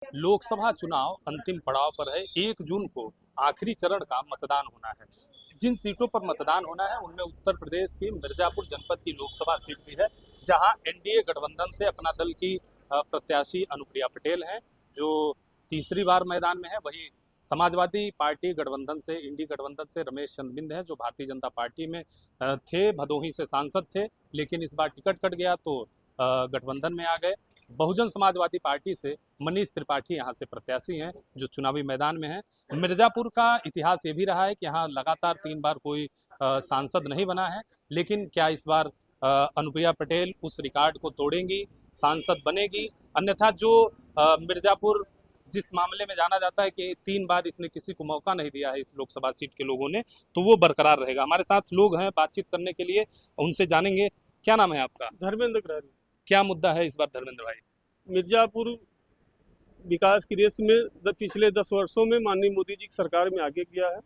लोकसभा चुनाव अंतिम पड़ाव पर है। 1 जून को आखिरी चरण का मतदान होना है। जिन सीटों पर मतदान होना है उनमें उत्तर प्रदेश की मिर्जापुर जनपद की लोकसभा सीट भी है, जहां एनडीए गठबंधन से अपना दल की प्रत्याशी अनुप्रिया पटेल हैं, जो तीसरी बार मैदान में है। वहीं समाजवादी पार्टी गठबंधन से, इंडी गठबंधन से रमेश चंद्र बिंद हैं, जो भारतीय जनता पार्टी में थे, भदोही से सांसद थे, लेकिन इस बार टिकट कट गया तो गठबंधन में आ गए। बहुजन समाजवादी पार्टी से मनीष त्रिपाठी यहाँ से प्रत्याशी हैं, जो चुनावी मैदान में हैं। मिर्जापुर का इतिहास ये भी रहा है कि यहाँ लगातार 3 बार कोई सांसद नहीं बना है, लेकिन क्या इस बार अनुप्रिया पटेल उस रिकॉर्ड को तोड़ेंगी, सांसद बनेगी? अन्यथा जो मिर्जापुर जिस मामले में जाना जाता है कि 3 बार इसने किसी को मौका नहीं दिया है इस लोकसभा सीट के लोगों ने, तो वो बरकरार रहेगा। हमारे साथ लोग हैं बातचीत करने के लिए, उनसे जानेंगे। क्या नाम है आपका? धर्मेंद्र ग्रहरी। क्या मुद्दा है इस बार धर्मेंद्र भाई? मिर्जापुर विकास की रेस में पिछले 10 वर्षों में माननीय मोदी जी की सरकार में आगे किया है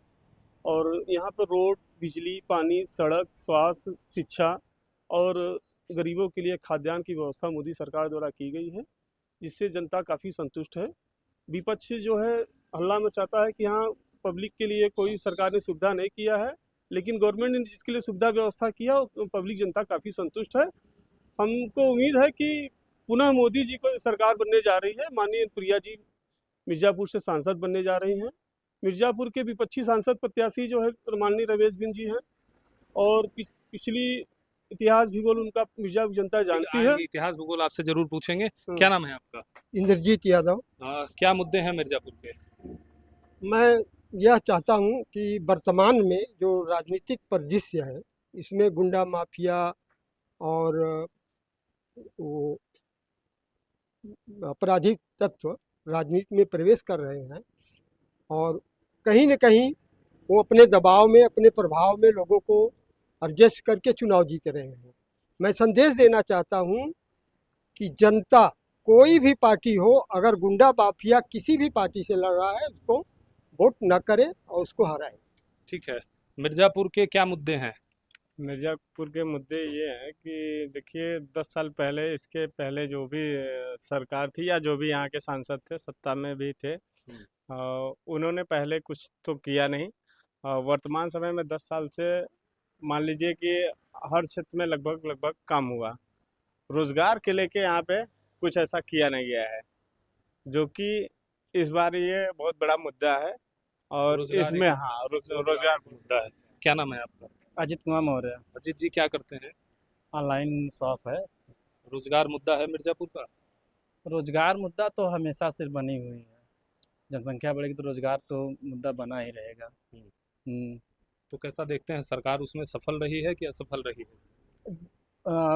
और यहाँ पर रोड, बिजली, पानी, सड़क, स्वास्थ्य, शिक्षा और गरीबों के लिए खाद्यान्न की व्यवस्था मोदी सरकार द्वारा की गई है, जिससे जनता काफ़ी संतुष्ट है। विपक्ष जो है हल्ला मचाता है कि यहाँ पब्लिक के लिए कोई सरकार ने सुविधा नहीं किया है, लेकिन गवर्नमेंट ने जिसके लिए सुविधा व्यवस्था किया पब्लिक जनता काफ़ी संतुष्ट है। हमको उम्मीद है कि पुनः मोदी जी को सरकार बनने जा रही है। माननीय प्रिया जी मिर्जापुर से सांसद बनने जा रही हैं। मिर्जापुर के विपक्षी सांसद प्रत्याशी जो है माननीय रमेश बिंद जी हैं और पिछली इतिहास भूगोल उनका मिर्जापुर जनता जानती है। इतिहास भूगोल आपसे जरूर पूछेंगे। क्या नाम है आपका? इंद्रजीत यादव। क्या मुद्दे हैं मिर्जापुर के? मैं यह चाहता हूं कि वर्तमान में जो राजनीतिक परिदृश्य है, इसमें गुंडा माफिया और वो आपराधिक तत्व राजनीति में प्रवेश कर रहे हैं और कहीं न कहीं वो अपने दबाव में, अपने प्रभाव में लोगों को एडजस्ट करके चुनाव जीत रहे हैं। मैं संदेश देना चाहता हूं कि जनता, कोई भी पार्टी हो, अगर गुंडा माफिया किसी भी पार्टी से लड़ रहा है उसको वोट न करे और उसको हराए। ठीक है। मिर्जापुर के क्या मुद्दे हैं? मिर्जापुर के मुद्दे ये हैं कि देखिए 10 साल पहले, इसके पहले जो भी सरकार थी या जो भी यहाँ के सांसद थे, सत्ता में भी थे, उन्होंने पहले कुछ तो किया नहीं। वर्तमान समय में 10 साल से मान लीजिए कि हर क्षेत्र में लगभग काम हुआ। रोजगार के लेके यहाँ पे कुछ ऐसा किया नहीं गया है, जो कि इस बार ये बहुत बड़ा मुद्दा है और इसमें रोजगार मुद्दा है। क्या नाम है आपका? अजित कुमार मौर्य। अजीत जी, क्या करते हैं? ऑनलाइन शॉप है। रोजगार मुद्दा है मिर्जापुर का? रोजगार मुद्दा तो हमेशा से बनी हुई है। जनसंख्या बढ़ेगी तो रोजगार तो मुद्दा बना ही रहेगा। तो कैसा देखते हैं, सरकार उसमें सफल रही है कि असफल रही है?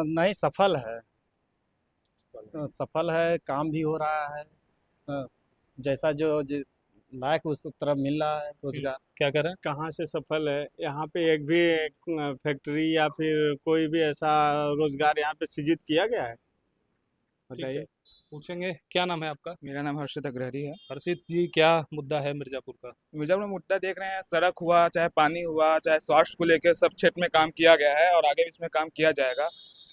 नहीं, सफल है। सफल है, काम भी हो रहा है। जैसा जो लायक उस तरफ मिल रहा है रोजगार। क्या करें? कहाँ से सफल है? यहाँ पे एक भी फैक्ट्री या फिर कोई भी ऐसा रोजगार यहाँ पे सृजित किया गया है? बताइए। पूछेंगे। क्या नाम है आपका? मेरा नाम हर्षित अग्रहरी है। हर्षित जी, क्या मुद्दा है मिर्जापुर का? मिर्जापुर में मुद्दा देख रहे हैं, सड़क हुआ, चाहे पानी हुआ, चाहे स्वास्थ्य को लेकर सब क्षेत्र में काम किया गया है और आगे भी इसमें काम किया जाएगा।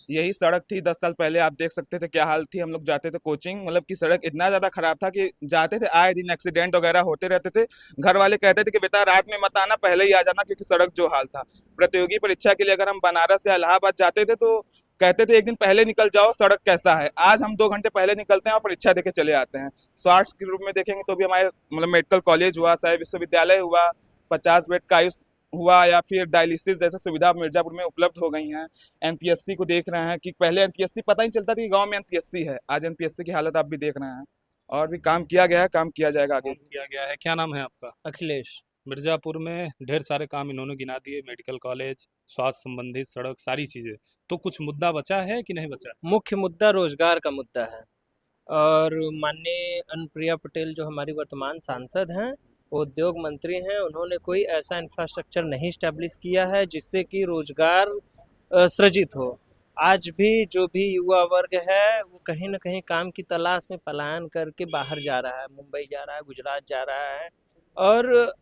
यही सड़क थी 10 साल पहले, आप देख सकते थे क्या हाल थी। हम लोग जाते थे कोचिंग, मतलब कि सड़क इतना ज़्यादा खराब था कि जाते थे, आए दिन एक्सीडेंट वगैरह होते रहते थे। घर वाले कहते थे कि बेटा रात में मत आना, पहले ही आ जाना, क्योंकि सड़क जो हाल था। प्रतियोगी परीक्षा के लिए अगर हम बनारस या इलाहाबाद जाते थे तो कहते थे एक दिन पहले निकल जाओ, सड़क कैसा है। आज हम 2 घंटे पहले निकलते हैं और परीक्षा देके चले आते हैं। स्वास्थ्य के रूप में देखेंगे तो भी हमारे मतलब मेडिकल कॉलेज हुआ, चाहे विश्वविद्यालय हुआ, 50 बेड का आयुष हुआ या फिर डायलिसिस जैसे सुविधा मिर्जापुर में उपलब्ध हो गई हैं। एनपीएससी को देख रहे हैं कि पहले एनपीएससी पता ही चलता था कि गांव में एनपीएससी है, आज एनपीएससी की हालत आप भी देख रहे हैं। और भी काम किया गया है, काम किया जाएगा, आगे किया गया है। क्या नाम है आपका? अखिलेश। मिर्जापुर में ढेर सारे काम इन्होंने गिना दिए, मेडिकल कॉलेज, स्वास्थ्य संबंधित, सड़क, सारी चीज़ें। तो कुछ मुद्दा बचा है कि नहीं बचा? मुख्य मुद्दा रोजगार का मुद्दा है और माननीय अनुप्रिया पटेल जो हमारी वर्तमान सांसद हैं, वो उद्योग मंत्री हैं, उन्होंने कोई ऐसा इंफ्रास्ट्रक्चर नहीं इस्टेब्लिश किया है जिससे कि रोजगार सृजित हो। आज भी जो भी युवा वर्ग है वो कहीं न कहीं काम की तलाश में पलायन करके बाहर जा रहा है, मुंबई जा रहा है, गुजरात जा रहा है और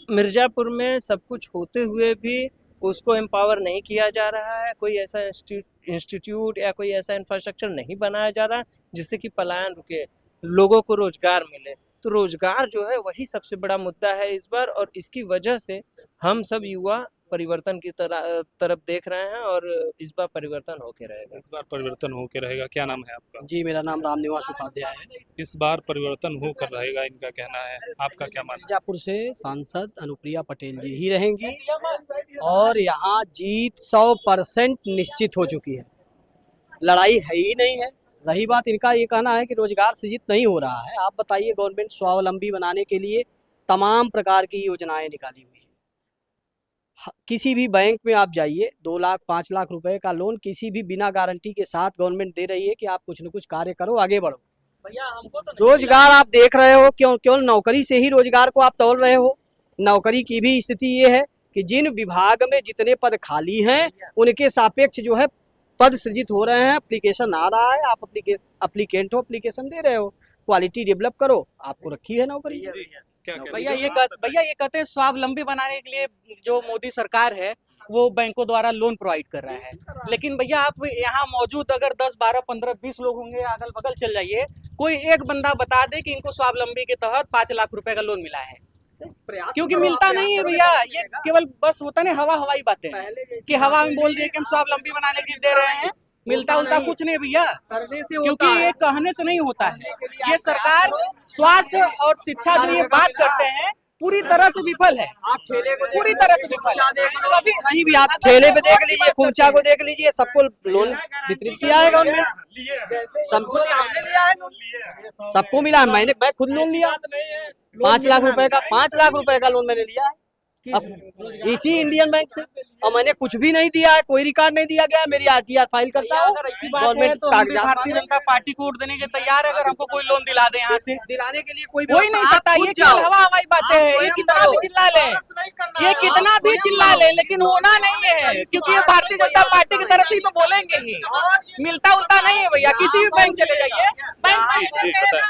मिर्जापुर में सब कुछ होते हुए भी उसको एम्पावर नहीं किया जा रहा है। कोई ऐसा इंस्टीट्यूट या कोई ऐसा इंफ्रास्ट्रक्चर नहीं बनाया जा रहा जिससे कि पलायन रुके। लोगों को रोजगार मिले। तो रोजगार जो है वही सबसे बड़ा मुद्दा है इस बार, और इसकी वजह से हम सब युवा परिवर्तन की तरफ देख रहे हैं, और इस बार परिवर्तन होके रहेगा। इस बार परिवर्तन होकर रहेगा। क्या नाम है आपका? जी, मेरा नाम रामनिवास उपाध्याय है। इस बार परिवर्तन होकर रहेगा, इनका कहना है। आपका क्या मानना मिर्जापुर से सांसद अनुप्रिया पटेल जी ही रहेंगी और यहाँ जीत 100% निश्चित हो चुकी है। लड़ाई है ही नहीं है। रही बात इनका ये कहना है कि रोजगार सृजित नहीं हो रहा है। आप बताइए, गवर्नमेंट स्वावलंबी बनाने के लिए तमाम प्रकार की योजनाएं निकाली हुई है। किसी भी बैंक में आप जाइए, 2 लाख 5 लाख रुपए का लोन किसी भी बिना गारंटी के साथ गवर्नमेंट दे रही है कि आप कुछ न कुछ कार्य करो, आगे बढ़ो। भैया हमको तो रोजगार आप देख रहे हो, क्यों नौकरी से ही रोजगार को आप तोल रहे हो। नौकरी की भी स्थिति ये है कि जिन विभाग में जितने पद खाली हैं उनके सापेक्ष जो है पद सृजित हो रहे हैं, एप्लीकेशन आ रहा है, आप एप्लीकेंट हो, एप्लीकेशन दे रहे हो, क्वालिटी डेवलप करो, आपको रखी है नौकरी। भैया ये कहते हैं स्वावलंबी बनाने के लिए जो मोदी सरकार है वो बैंकों द्वारा लोन प्रोवाइड कर रहा है, लेकिन भैया आप यहाँ मौजूद अगर 10, 12, 15, 20 लोग होंगे, अगल बगल चल जाइए, कोई एक बंदा बता दे कि इनको स्वावलंबी के तहत 5 लाख रुपए का लोन मिला है, क्योंकि मिलता नहीं है भैया। ये केवल बस होता नहीं हवाई बातें कि हवा में बोल दिए कि हम स्वावलंबी बनाने के लिए दे रहे हैं, मिलता उलता कुछ नहीं भैया, क्योंकि ये कहने से नहीं होता है। ये सरकार स्वास्थ्य और शिक्षा जो ये बात करते हैं पूरी तरह से विफल है, पूरी तरह से विफल है। अभी कहीं भी आप ठेले पे देख लीजिए, खुमचा को देख लीजिए, सबको लोन वितरित किया है गवर्नमेंट, सबको हमने लिया है, सबको मिला है। मैं खुद लोन लिया 5 लाख रुपए का, 5 लाख रुपए का लोन मैंने लिया है इसी इंडियन बैंक से, और मैंने कुछ भी नहीं दिया है, कोई रिकॉर्ड नहीं दिया गया। मेरी आरटीआर फाइल करता हूँ, गवर्नमेंट तो भारतीय जनता पार्टी को वोट देने के तैयार है, अगर हमको कोई लोन दिला दे यहाँ से दिलाने के लिए कोई नहीं सकता। ये केवल हवाई बातें है, ये कितना भी चिल्ला ले, ये कितना भी चिल्ला ले, लेकिन होना नहीं है, क्योंकि ये भारतीय जनता पार्टी की तरफ से ही तो बोलेंगे ही, मिलता उलता नहीं है भैया। किसी भी बैंक चले जाइए।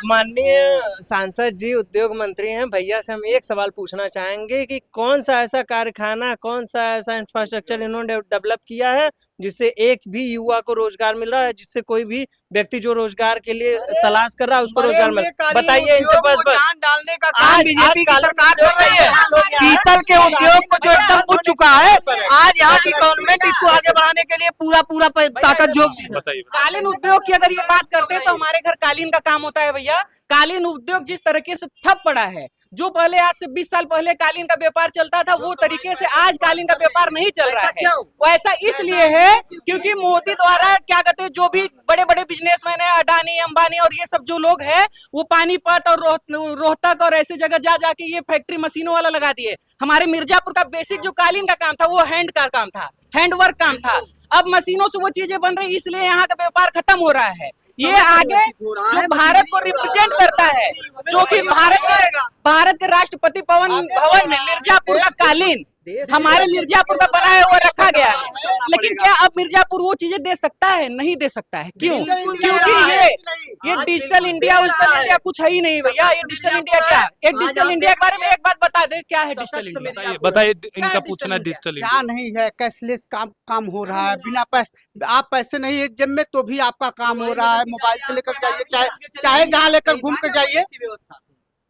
माननीय सांसद जी उद्योग मंत्री हैं, भैया से हम एक सवाल पूछना चाहेंगे कि कौन सा ऐसा कारखाना, कौन सा ऐसा इंफ्रास्ट्रक्चर इन्होंने डेवलप किया है जिससे एक भी युवा को रोजगार मिल रहा है, जिससे कोई भी व्यक्ति जो रोजगार के लिए तलाश कर रहा है उसको रोजगार मिल रहा है? बताइए इनसे बस डालने का काम बीजेपी की सरकार कर रही है। पीतल के उद्योग को जो एकदम बुझ चुका है, आज यहाँ की गवर्नमेंट इसको आगे बढ़ाने के लिए पूरा ताकत झोंक दी। कालीन उद्योग की अगर ये बात करते हैं तो हमारे घर कालीन का काम होता है भैया। कालीन उद्योग जिस तरीके से ठप पड़ा है, जो पहले आज से 20 साल पहले कालीन का व्यापार चलता था, वो तरीके से आज कालीन का व्यापार नहीं चल रहा है। वो ऐसा इसलिए है क्योंकि मोदी द्वारा क्या कहते हैं, जो भी बड़े बड़े बिजनेसमैन है, अडानी, अंबानी और ये सब जो लोग हैं, वो पानीपत और रोहतक और ऐसे जगह जा जाके ये फैक्ट्री मशीनों वाला लगा दिए। हमारे मिर्जापुर का बेसिक जो कालीन का काम था वो हैंड का काम था, हैंडवर्क काम था। अब मशीनों से वो चीजें बन रही, इसलिए यहाँ का व्यापार खत्म हो रहा है। ये आगे जो भारत को रिप्रेजेंट करता है, जो कि भारत के राष्ट्रपति भवन में मिर्जापुर का कालीन हमारे मिर्जापुर का बनाया हुआ रखा गया है, लेकिन क्या अब मिर्जापुर वो चीजें दे सकता है? नहीं दे सकता है। क्यों? क्योंकि ये डिजिटल इंडिया कुछ है ही नहीं भैया। ये डिजिटल इंडिया क्या? एक डिजिटल इंडिया के बारे में एक बात बता दे, क्या है डिजिटल इंडिया? बताइए, इनका पूछना डिजिटल इंडिया क्या नहीं है। कैशलेस काम हो रहा है, बिना पैसे, आप पैसे नहीं है जेब में तो भी आपका काम हो रहा है। मोबाइल से लेकर जाइए, चाहे जहाँ लेकर घूम कर जाइए,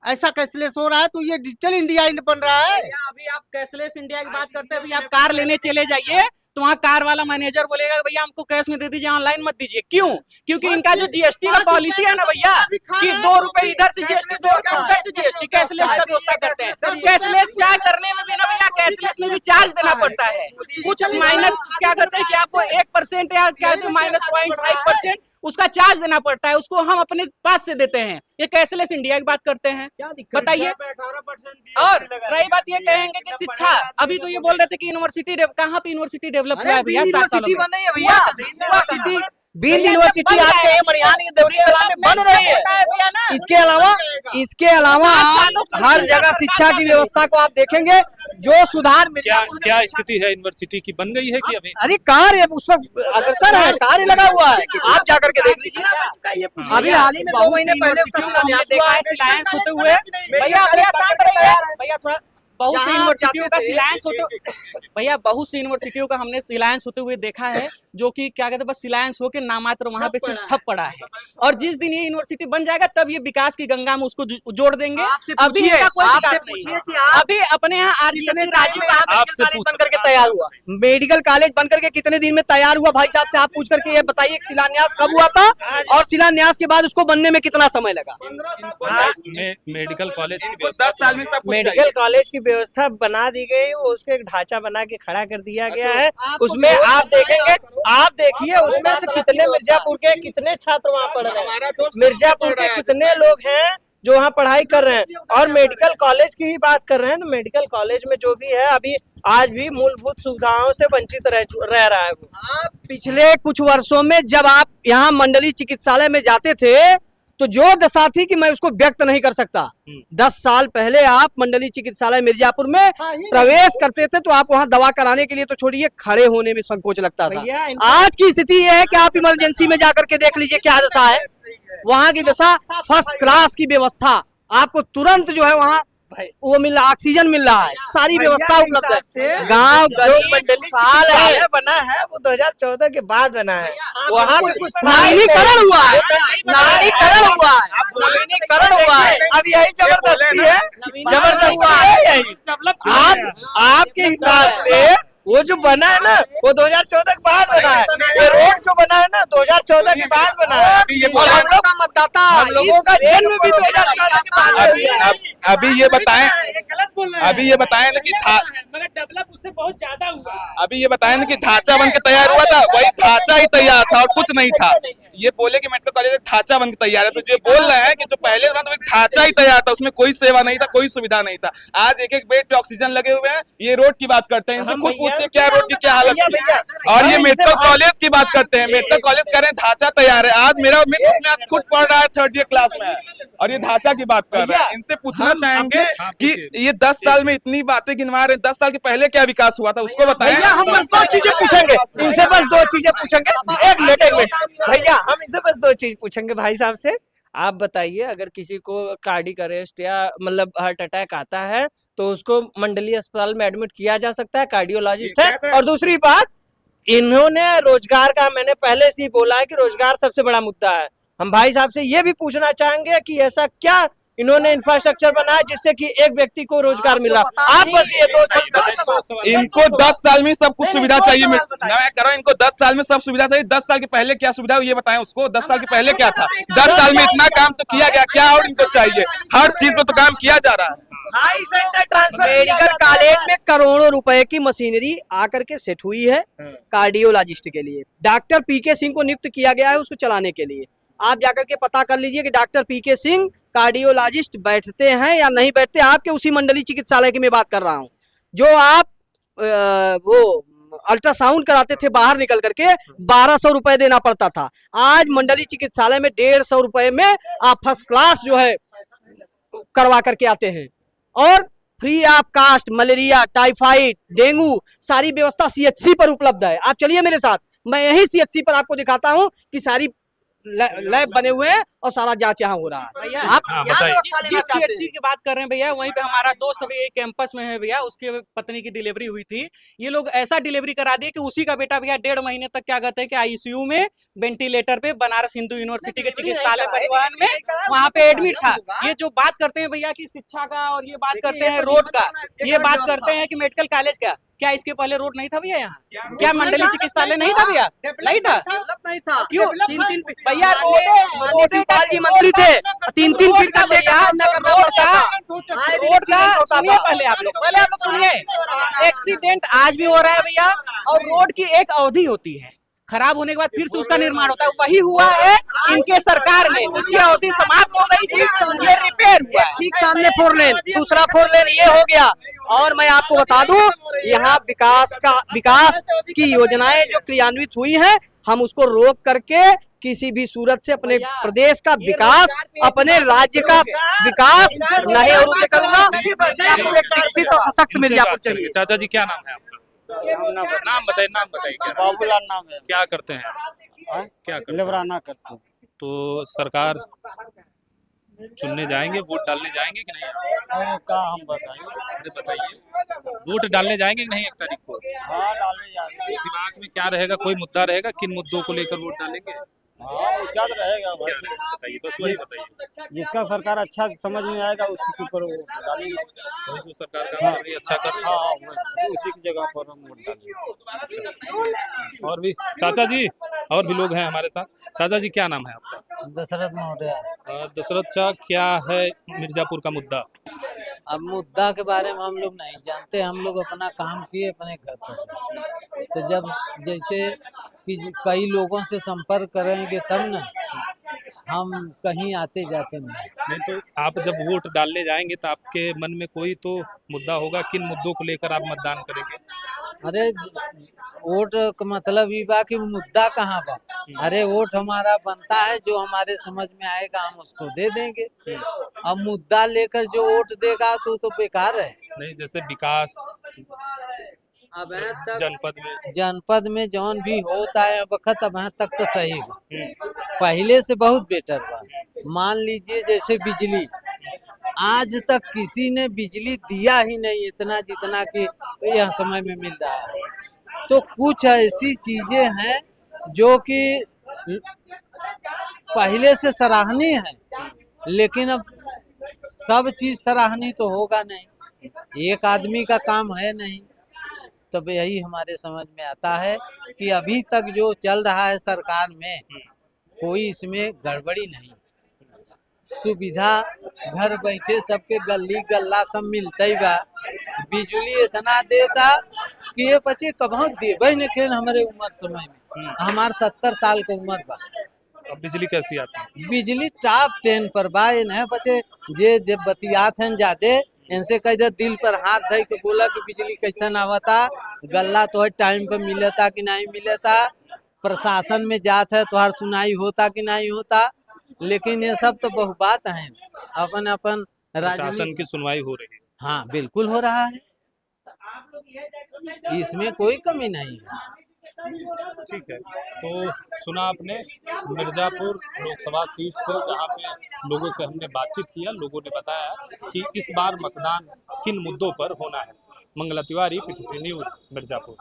ऐसा कैशलेस हो रहा है। तो ये डिजिटल इंडिया बन रहा है। अभी आप कैशलेस इंडिया की बात करते हैं, अभी आप कार लेने चले जाइए तो वहाँ कार वाला मैनेजर बोलेगा भैया हमको कैश में दे दीजिए, ऑनलाइन मत दीजिए। क्यों? क्योंकि इनका जो जीएसटी का पॉलिसी है ना भैया, कि 2 रुपए इधर से जीएसटी, 2 रुपए उधर से जीएसटी, कैशलेस का व्यवस्था करते हैं। कैशलेस चार्ज करने में भी ना भैया, कैशलेस में भी चार्ज देना पड़ता है। कुछ माइनस क्या करते हैं कि आपको 1% या क्या -0.5% उसका चार्ज देना पड़ता है, उसको हम अपने पास से देते हैं। ये कैशलेस इंडिया की बात करते हैं, बताइए। और रही बात ये कहेंगे कि शिक्षा, अभी तो ये बोल रहे थे कि यूनिवर्सिटी, कहाँ पे यूनिवर्सिटी डेवलप हुआ है भैया? 7 सालों में बीन यूनिवर्सिटी आपके मरियान की देवरी कला में बन रही है। इसके अलावा हर जगह शिक्षा की व्यवस्था को आप देखेंगे जो सुधार क्या स्थिति है यूनिवर्सिटी की? बन गई है कि अभी? अरे कार्य उस वक्त अग्रसर है, कार्य लगा हुआ है, आप जाकर के देख लीजिए। अभी हाल ही में 2 महीने पहले होते हुए भैया शांत रहिए, भैया थोड़ा बहुत सी जहाँ आप यूनिवर्सिटियों जाते का थे, सिलायंस होते भैया बहुत सी यूनिवर्सिटियों का हमने सिलायंस होते हुए देखा है, जो कि क्या कहते हैं बस सिलायंस होके नामात्र वहां पे सिर्फ ठप पड़ा है। और जिस दिन ये यूनिवर्सिटी बन जाएगा तब ये विकास की गंगा में उसको जोड़ देंगे। आपसे अभी पूछिए, इनका कोई आपसे विकास नहीं पूछिए है। कि आप अभी अपने यहाँ कितने आरजीएससी टाइम में राजीव आप आपसे मेडिकल कॉलेज पूछ बन करके तैयार हुआ? मेडिकल कॉलेज बन करके कितने दिन में तैयार हुआ भाई साहब से आप पूछ करके ये बताइए कि शिलान्यास कब हुआ था और शिलान्यास के बाद उसको बनने में कितना समय लगा? मेडिकल कॉलेज की इनको व्यवस्था 10 साल में सब कुछ चाहिए। मेडिकल कॉलेज की व्यवस्था बना दी गई, वो उसके एक ढांचा बना के खड़ा कर दिया गया है। उसमें आप देखेंगे, आप देखिए उसमें से कितने मिर्जापुर के कितने छात्र वहाँ पढ़ रहे हैं, मिर्जापुर के कितने लोग हैं जो वहाँ पढ़ाई कर रहे हैं। और मेडिकल कॉलेज की ही बात कर रहे हैं तो मेडिकल कॉलेज में जो भी है अभी आज भी मूलभूत सुविधाओं से वंचित रह रहा है वो। आप पिछले कुछ वर्षों में जब आप यहाँ मंडलीय चिकित्सालय में जाते थे तो जो दशा थी कि मैं उसको व्यक्त नहीं कर सकता। 10 साल पहले आप मंडलीय चिकित्सालय मिर्जापुर में प्रवेश करते थे तो आप वहाँ दवा कराने के लिए तो छोड़िए, खड़े होने में संकोच लगता था। भैया आज की स्थिति यह है कि आप इमरजेंसी में जाकर के देख लीजिए क्या दशा है। वहाँ की दशा फर्स्ट क्लास की व्यवस्था, आपको तुरंत जो है वहाँ वो मिल रहा, ऑक्सीजन मिल रहा है, सारी व्यवस्था उपलब्ध है। गाँव गरीब साल है बना है वो 2014 के बाद बना है। वहाँ पे कुछ नवीनीकरण हुआ है, नवीनीकरण हुआ है, नवीनीकरण हुआ है। अब यही जबरदस्ती है, जबरदस्ती है यही। आपके हिसाब से वो जो बना है ना वो 2014 के बाद बना है। ये रोड जो बना है ना 2014 के बाद बना है। और हम लोग का मतदाता, हम लोगों का जन्म भी 2014 के बाद है। अभी ये बताएं, अभी ये बताएं ना कि मगर डेवलप उससे बहुत ज्यादा हुआ। अभी ये बताएं ना कि ढांचा बन के तैयार हुआ था, वही ढांचा ही तैयार था और कुछ नहीं था। ये बोले कि मेडिकल कॉलेज ढांचा बन के तैयार है, तो ये बोल रहे हैं कि जो पहले था तो एक ढांचा ही तैयार था, उसमें कोई सेवा नहीं था, कोई सुविधा नहीं था। आज एक एक बेड पे ऑक्सीजन लगे हुए हैं। ये रोड की बात करते हैं, इनसे खुद पूछिए क्या रोड की क्या हालत है। और ये मेडिकल कॉलेज की बात करते हैं, मेडिकल कॉलेज कह रहे हैं ढांचा तैयार है। आज मेरा मित्र उसमें आज खुद पढ़ रहा है, 3rd ईयर क्लास में है और ये ढांचा की बात कर रहे हैं। इनसे पूछना चाहेंगे कि ये 10 साल में इतनी बातें गिनवा रहे हैं, 10 साल के पहले क्या विकास हुआ था उसको बताएं। भैया हम बस 2 चीजें पूछेंगे इनसे, बस 2 चीजें पूछेंगे। एक मिनट भैया, हम इनसे बस 2 चीज पूछेंगे भाई साहब से। आप बताइए, अगर किसी को कार्डिक अरेस्ट या मतलब हार्ट अटैक आता है तो उसको मंडलीय अस्पताल में एडमिट किया जा सकता है, कार्डियोलॉजिस्ट है। और दूसरी बात, इन्होंने रोजगार का, मैंने पहले से ही बोला है कि रोजगार सबसे बड़ा मुद्दा है। हम भाई साहब से ये भी पूछना चाहेंगे कि ऐसा क्या इन्होंने इंफ्रास्ट्रक्चर बनाया जिससे कि एक व्यक्ति को रोजगार मिल रहा। आप बस ये 2 इनको 10 साल में सब कुछ सुविधा चाहिए। मैं कह रहा हूं इनको 10 साल में सब सुविधा चाहिए। 10 साल के पहले क्या सुविधा ये बताएं उसको। 10 साल के पहले क्या था? 10 साल में इतना काम तो किया गया, क्या और इनको चाहिए? हर चीज में तो काम किया जा रहा है। मेडिकल कॉलेज में करोड़ों रुपए की मशीनरी आकर के सेट हुई है कार्डियोलॉजिस्ट के लिए। डॉक्टर पीके सिंह को नियुक्त किया गया है उसको चलाने के लिए। आप जाकर के पता कर लीजिए कि डॉक्टर पीके सिंह कार्डियोलॉजिस्ट बैठते हैं या नहीं बैठते। आपके उसी मंडलीय चिकित्सालय की मैं बात कर रहा हूँ। जो आप वो अल्ट्रासाउंड कराते थे बाहर निकल करके 1200 रुपए देना पड़ता था। आज मंडलीय चिकित्सालय में 150 रुपए में आप फर्स्ट क्लास जो है करवा करके आते हैं। और free of cost malaria, typhoid, dengue सारी व्यवस्था सीएचसी पर उपलब्ध है। आप चलिए मेरे साथ, मैं यही सीएचसी पर आपको दिखाता हूँ कि सारी लैब बने हुए हैं और सारा जांच यहाँ हो रहा है। भैया आप जिस सीएचसी की बात कर रहे हैं भैया, वहीं पे हमारा दोस्त अभी एक कैंपस में है भैया, उसकी पत्नी की डिलीवरी हुई थी। ये लोग ऐसा डिलीवरी करा दिए कि उसी का बेटा भैया 1.5 महीने तक क्या कहते हैं कि आईसीयू में वेंटिलेटर पे बनारस हिंदू यूनिवर्सिटी के चिकित्सालय परिवहन में वहाँ पे एडमिट था। ये जो बात करते हैं भैया की शिक्षा का, और ये बात करते हैं रोड का, ये बात करते हैं कि मेडिकल कॉलेज का, क्या इसके पहले रोड नहीं था भैया यहाँ? क्या मंडलीय चिकित्सालय नहीं था भैया? नहीं था, नहीं था। क्यों? 3 भैया मुनीसिपल जी मंत्री थे, 3 फीट का भैया रोड का सुनिए, पहले आप लोग सुनिए। एक्सीडेंट आज भी हो रहा है भैया, और रोड की एक अवधि होती है, खराब होने के बाद फिर से उसका निर्माण होता है। वही हुआ है इनके सरकार में, उसकी अवधि समाप्त हो गई थी, ये रिपेयर हुआ। ठीक सामने 4 लेन, दूसरा 4 लेन ये हो गया। और मैं आपको बता दूं, यहाँ विकास की योजनाएं जो क्रियान्वित हुई हैं, हम उसको रोक करके किसी भी सूरत से अपने प्रदेश का विकास, अपने राज्य का विकास नहीं अवरुद्ध करूंगा। आपको एक विकसित और सशक्त मिर्जापुर चाहिए। चाचा जी क्या नाम है आपका? नाम बताइए, नाम बताइए। बाबूलाल नाम है। क्या करते हैं? क्या करते हैं? लेबराना करते हैं। तो सरकार चुनने जाएंगे, वोट डालने जाएंगे कि नहीं? अरे क्या हम बताएंगे। अरे बताइए, वोट डालने जाएंगे कि नहीं 1 तारीख को? हाँ डालने जाएंगे। दिमाग में क्या रहेगा, कोई मुद्दा रहेगा, किन मुद्दों को लेकर वोट डालेंगे? हाँ मुद्दा तो रहेगा क्या भाई। रहेगा बताइए, बस वही बताइए। जिसका सरकार अच्छा समझ में आएगा उसी के ऊपर वो डालेंगे। वही जो सरकार काम कर रही है, अच्छा कर रही है। हाँ उसी की जगह पर हम वोट डालेंगे। और भी चाचा जी, और भी लोग हैं हमारे साथ। चाचा जी क्या नाम है आपका? दशरथ महोदय, दशरथ चा, क्या है मिर्जापुर का मुद्दा? अब मुद्दा के बारे में हम लोग नहीं जानते, हम लोग अपना काम किए अपने घर पर। तो जब जैसे कि कई लोगों से संपर्क करेंगे तब ना, हम कहीं आते जाते नहीं। नहीं तो आप जब वोट डालने जाएंगे तो आपके मन में कोई तो मुद्दा होगा, किन मुद्दों को लेकर आप मतदान करेंगे? अरे वोट का मतलब ये बा कि मुद्दा कहाँ बा। अरे वोट हमारा बनता है, जो हमारे समझ में आएगा हम उसको दे देंगे। अब मुद्दा लेकर जो वोट देगा तो बेकार है। नहीं, जैसे विकास अब यहाँ तक जनपद में जौन भी होता है वक्त अब यहाँ तक तो सही बा, पहले से बहुत बेटर बा। मान लीजिए जैसे बिजली, आज तक किसी ने बिजली दिया ही नहीं इतना जितना कि यह समय में मिल रहा है। तो कुछ ऐसी चीजें हैं जो कि पहले से सराहनीय है, लेकिन अब सब चीज सराहनीय तो होगा नहीं, एक आदमी का काम है नहीं। तब यही हमारे समझ में आता है कि अभी तक जो चल रहा है सरकार में, कोई इसमें गड़बड़ी नहीं। सुविधा घर बैठे सबके गली गल्ला सब मिलता ही बा। बिजली इतना देता कि ये बच्चे कभी देवे न खेन हमारे उम्र समय में। हमार 70 साल की उम्र बा। अब बिजली कैसी आती है? बिजली टॉप 10 पर बा। इन्हें बच्चे जे जब बतियात हैं ज्यादा, इनसे कह दे दिल पर हाथ धई के बोला कि बिजली कैसे आवता, गल्ला तो टाइम पे मिलता कि नहीं मिलता, प्रशासन में जात है तो सुनाई होता कि नहीं होता। लेकिन ये सब तो बहु बात है, अपन अपन प्रशासन की सुनवाई हो रही है। हाँ बिल्कुल हो रहा है, इसमें कोई कमी नहीं है। ठीक है, तो सुना आपने मिर्जापुर लोकसभा सीट से, जहां पे लोगों से हमने बातचीत किया, लोगों ने बताया कि इस बार मतदान किन मुद्दों पर होना है। Mangla Tiwari, PTC news, Mirzapur.